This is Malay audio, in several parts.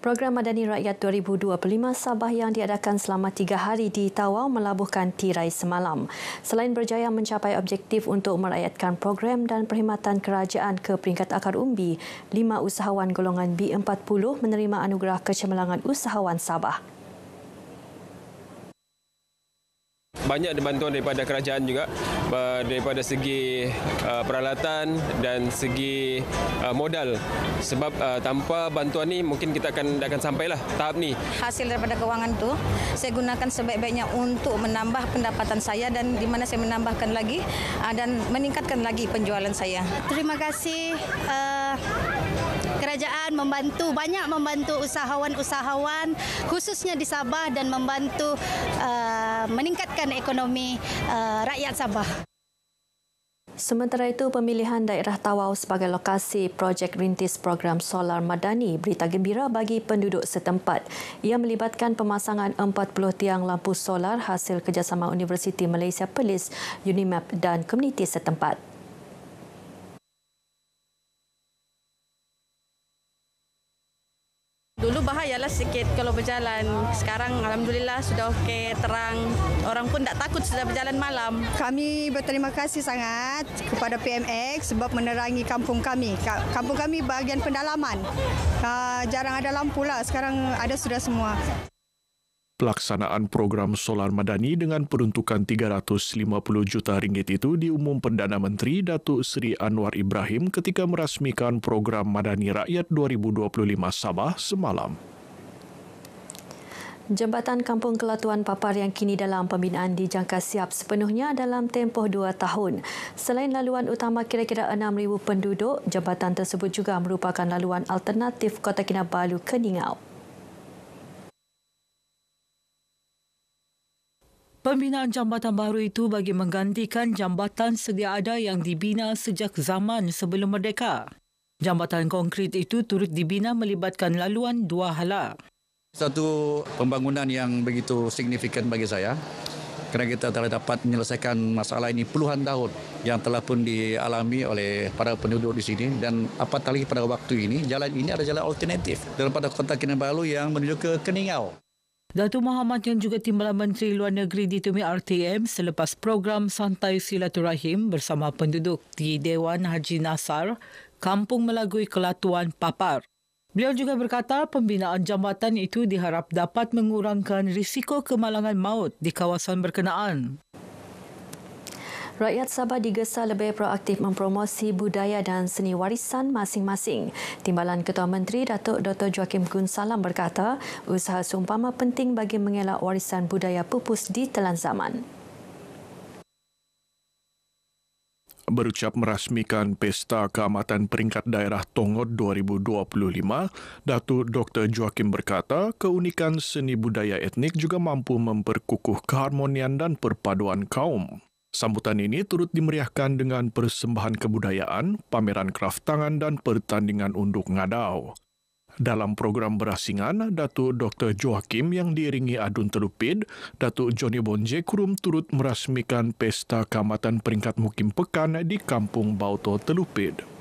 Program Madani Rakyat 2025 Sabah yang diadakan selama 3 hari di Tawau melabuhkan tirai semalam. Selain berjaya mencapai objektif untuk merakyatkan program dan perkhidmatan kerajaan ke peringkat akar umbi, 5 usahawan golongan B40 menerima anugerah kecemerlangan usahawan Sabah. Banyak bantuan daripada kerajaan juga daripada segi peralatan dan segi modal. Sebab tanpa bantuan ni mungkin kita akan sampailah tahap ni. Hasil daripada kewangan tu saya gunakan sebaik-baiknya untuk menambah pendapatan saya dan di mana saya menambahkan lagi dan meningkatkan lagi penjualan saya. Terima kasih kerajaan banyak membantu usahawan-usahawan khususnya di Sabah dan membantu meningkatkan ekonomi rakyat Sabah. Sementara itu, pemilihan daerah Tawau sebagai lokasi projek rintis program solar madani berita gembira bagi penduduk setempat. Ia melibatkan pemasangan 40 tiang lampu solar hasil kerjasama Universiti Malaysia Perlis, UNIMAP dan komuniti setempat. Dulu bahayalah sikit kalau berjalan. Sekarang alhamdulillah sudah okey, terang. Orang pun tak takut sudah berjalan malam. Kami berterima kasih sangat kepada PMX sebab menerangi kampung kami. Kampung kami bahagian pendalaman. Jarang ada lampu lah, sekarang ada sudah semua. Pelaksanaan program solar madani dengan peruntukan 350 juta ringgit itu diumum Perdana Menteri Datuk Seri Anwar Ibrahim ketika merasmikan program Madani Rakyat 2025 Sabah semalam. Jambatan Kampung Kelatuan Papar yang kini dalam pembinaan dijangka siap sepenuhnya dalam tempoh 2 tahun. Selain laluan utama kira-kira 6,000 penduduk, jambatan tersebut juga merupakan laluan alternatif Kota Kinabalu ke Ningau. Pembinaan jambatan baru itu bagi menggantikan jambatan sedia ada yang dibina sejak zaman sebelum merdeka. Jambatan konkrit itu turut dibina melibatkan laluan 2 hala. Satu pembangunan yang begitu signifikan bagi saya kerana kita telah dapat menyelesaikan masalah ini puluhan tahun yang telah pun dialami oleh para penduduk di sini dan apatah lagi pada waktu ini jalan ini adalah jalan alternatif daripada Kota Kinabalu yang menuju ke Keningau. Datuk Muhammad yang juga Timbalan Menteri Luar Negeri ditemui RTM selepas program Santai Silaturahim bersama penduduk di Dewan Haji Nasar, Kampung Melagui Kelatuan Papar. Beliau juga berkata pembinaan jambatan itu diharap dapat mengurangkan risiko kemalangan maut di kawasan berkenaan. Rakyat Sabah digesa lebih proaktif mempromosi budaya dan seni warisan masing-masing. Timbalan Ketua Menteri Datuk Dr. Joakim Gun Salam berkata, usaha seumpama penting bagi mengelak warisan budaya pupus di telan zaman. Berucap merasmikan Pesta Keamatan Peringkat Daerah Tongot 2025, Datuk Dr. Joakim berkata, keunikan seni budaya etnik juga mampu memperkukuh keharmonian dan perpaduan kaum. Sambutan ini turut dimeriahkan dengan persembahan kebudayaan, pameran kraf tangan dan pertandingan unduk ngadau. Dalam program berasingan, Datuk Dr. Joakim yang diiringi Adun Telupid, Datuk Johnny Bonje Kurum turut merasmikan Pesta Keamatan Peringkat Mukim Pekan di Kampung Bauto Telupid.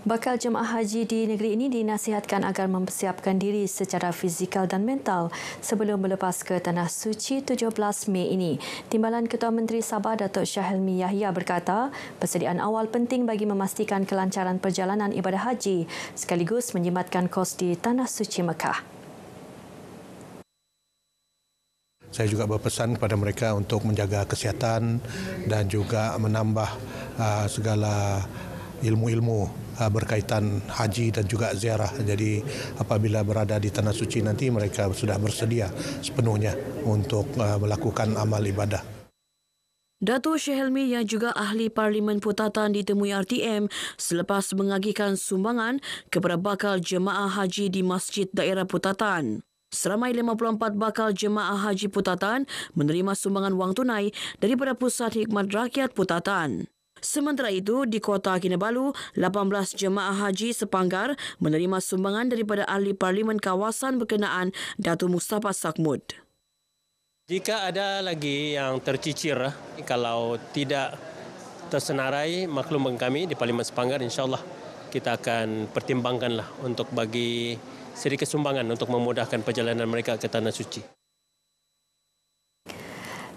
Bakal jemaah haji di negeri ini dinasihatkan agar mempersiapkan diri secara fizikal dan mental sebelum berlepas ke Tanah Suci 17 Mei ini. Timbalan Ketua Menteri Sabah Datuk Syahelmi Yahya berkata, persediaan awal penting bagi memastikan kelancaran perjalanan ibadah haji sekaligus menjimatkan kos di Tanah Suci Mekah. Saya juga berpesan kepada mereka untuk menjaga kesihatan dan juga menambah segala ilmu-ilmu berkaitan haji dan juga ziarah. Jadi apabila berada di Tanah Suci nanti mereka sudah bersedia sepenuhnya untuk melakukan amal ibadah. Datuk Syahelmi yang juga ahli Parlimen Putatan ditemui RTM selepas mengagihkan sumbangan kepada bakal jemaah haji di Masjid Daerah Putatan. Seramai 54 bakal jemaah haji Putatan menerima sumbangan wang tunai daripada Pusat Hikmat Rakyat Putatan. Sementara itu, di Kota Kinabalu, 18 jemaah haji sepanggar menerima sumbangan daripada ahli Parlimen kawasan berkenaan Datuk Mustafa Sakmud. Jika ada lagi yang tercicir, kalau tidak tersenarai maklum kami di Parlimen Sepanggar, insyaAllah kita akan pertimbangkanlah untuk bagi sedikit sumbangan untuk memudahkan perjalanan mereka ke Tanah Suci.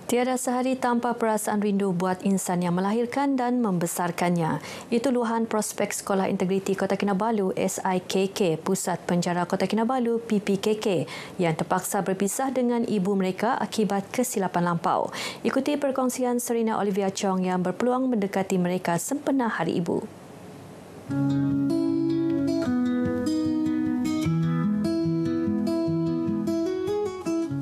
Tiada sehari tanpa perasaan rindu buat insan yang melahirkan dan membesarkannya. Itu luahan Prospek Sekolah Integriti Kota Kinabalu SIKK, Pusat Penjara Kota Kinabalu PPKK yang terpaksa berpisah dengan ibu mereka akibat kesilapan lampau. Ikuti perkongsian Serina Olivia Chong yang berpeluang mendekati mereka sempena Hari Ibu.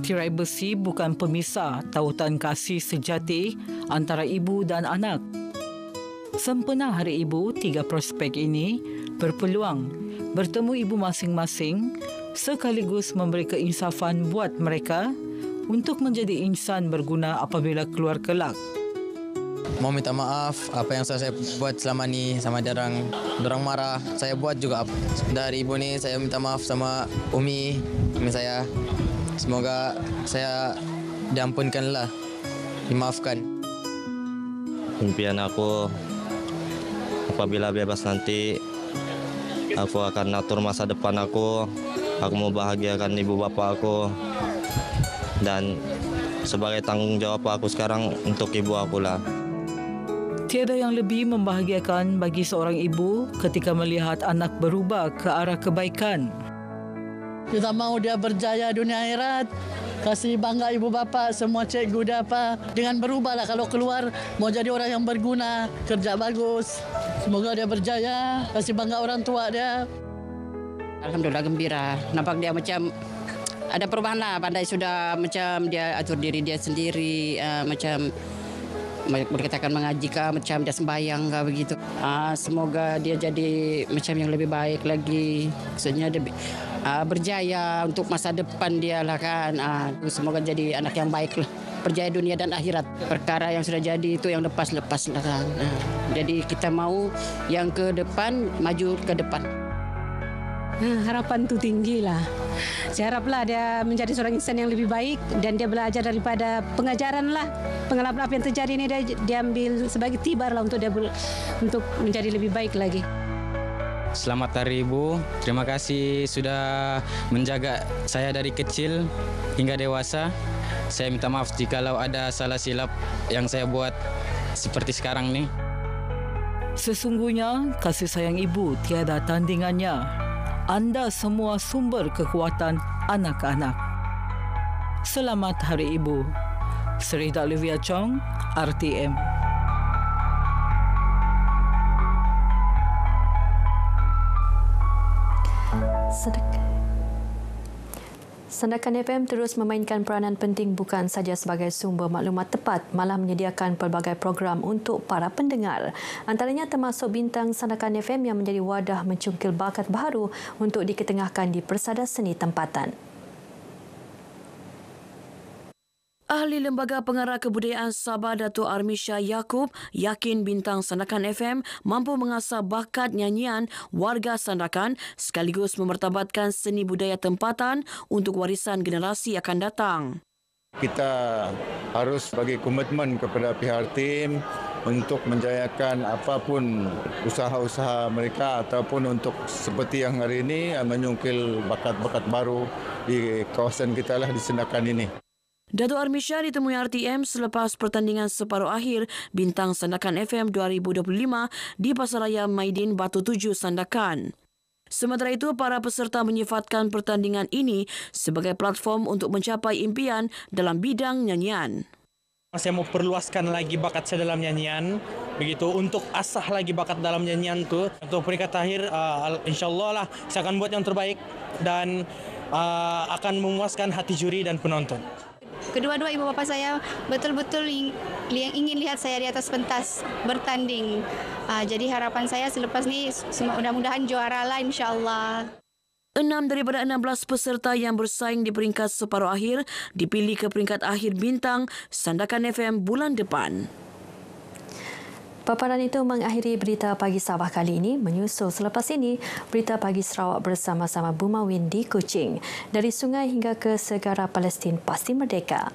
Tirai besi bukan pemisah tautan kasih sejati antara ibu dan anak. Sempena Hari Ibu, 3 prospek ini berpeluang bertemu ibu masing-masing sekaligus memberi keinsafan buat mereka untuk menjadi insan berguna apabila keluar kelak. Mau minta maaf apa yang saya buat selama ni sama dorang marah. Saya buat juga dari ibu ni, saya minta maaf sama Umi saya. Semoga saya diampunkanlah, dimaafkan. Impian aku apabila bebas nanti, aku akan atur masa depan aku mau bahagiakan ibu bapa aku, dan sebagai tanggung jawab aku sekarang untuk ibu aku lah. Tiada yang lebih membahagiakan bagi seorang ibu ketika melihat anak berubah ke arah kebaikan. Kita mau dia berjaya dunia akhirat, kasih bangga ibu bapa, semua cikgu dia apa. Dengan berubahlah kalau keluar mau jadi orang yang berguna, kerja bagus. Semoga dia berjaya, kasih bangga orang tua dia. Alhamdulillah gembira. Nampak dia macam ada perubahan lah. Pandai sudah macam dia atur diri dia sendiri, macam berkatakan mengaji kah, macam dia sembahyang kah begitu. Semoga dia jadi macam yang lebih baik lagi. Maksudnya dia berjaya untuk masa depan dia lah kan. Semoga jadi anak yang baik lah. Berjaya dunia dan akhirat. Perkara yang sudah jadi itu yang lepas lah kan. Jadi kita mau yang ke depan, maju ke depan. Harapan tu tinggi lah. Saya haraplah dia menjadi seorang insan yang lebih baik dan dia belajar daripada pengajaran lah. Pengalaman apa yang terjadi ini dia ambil sebagai tibar lah untuk dia untuk menjadi lebih baik lagi. Selamat Hari Ibu. Terima kasih sudah menjaga saya dari kecil hingga dewasa. Saya minta maaf jikalau ada salah silap yang saya buat seperti sekarang ni. Sesungguhnya kasih sayang ibu tiada tandingannya. Anda semua sumber kekuatan anak-anak. Selamat Hari Ibu. Serina Olivia Chong, RTM. Sandakan FM terus memainkan peranan penting bukan sahaja sebagai sumber maklumat tepat, malah menyediakan pelbagai program untuk para pendengar. Antaranya termasuk bintang Sandakan FM yang menjadi wadah mencungkil bakat baharu untuk diketengahkan di persada seni tempatan. Ahli Lembaga Pengarah Kebudayaan Sabah Datuk Armisha Yaakob yakin bintang Sandakan FM mampu mengasah bakat nyanyian warga Sandakan sekaligus memertabatkan seni budaya tempatan untuk warisan generasi akan datang. Kita harus bagi komitmen kepada pihak tim untuk menjayakan apapun usaha-usaha mereka ataupun untuk seperti yang hari ini menyungkil bakat-bakat baru di kawasan kita lah di Sandakan ini. Datuk Armisha ditemui RTM selepas pertandingan separuh akhir bintang Sandakan FM 2025 di Pasaraya Maidin Batu Tujuh Sandakan. Sementara itu, para peserta menyifatkan pertandingan ini sebagai platform untuk mencapai impian dalam bidang nyanyian. Saya mau perluaskan lagi bakat saya dalam nyanyian, begitu untuk asah lagi bakat dalam nyanyian tu. Untuk peringkat akhir, insyaAllah lah saya akan buat yang terbaik dan akan memuaskan hati juri dan penonton. Kedua-dua ibu bapa saya betul-betul yang ingin lihat saya di atas pentas bertanding. Jadi harapan saya selepas ni mudah-mudahan juara lah insya-Allah. 6 daripada 16 peserta yang bersaing di peringkat separuh akhir dipilih ke peringkat akhir bintang Sandakan FM bulan depan. Paparan itu mengakhiri Berita Pagi Sabah kali ini. Menyusul selepas ini, Berita Pagi Sarawak bersama-sama Bumawin di Kuching. Dari sungai hingga ke segara Palestin pasti merdeka.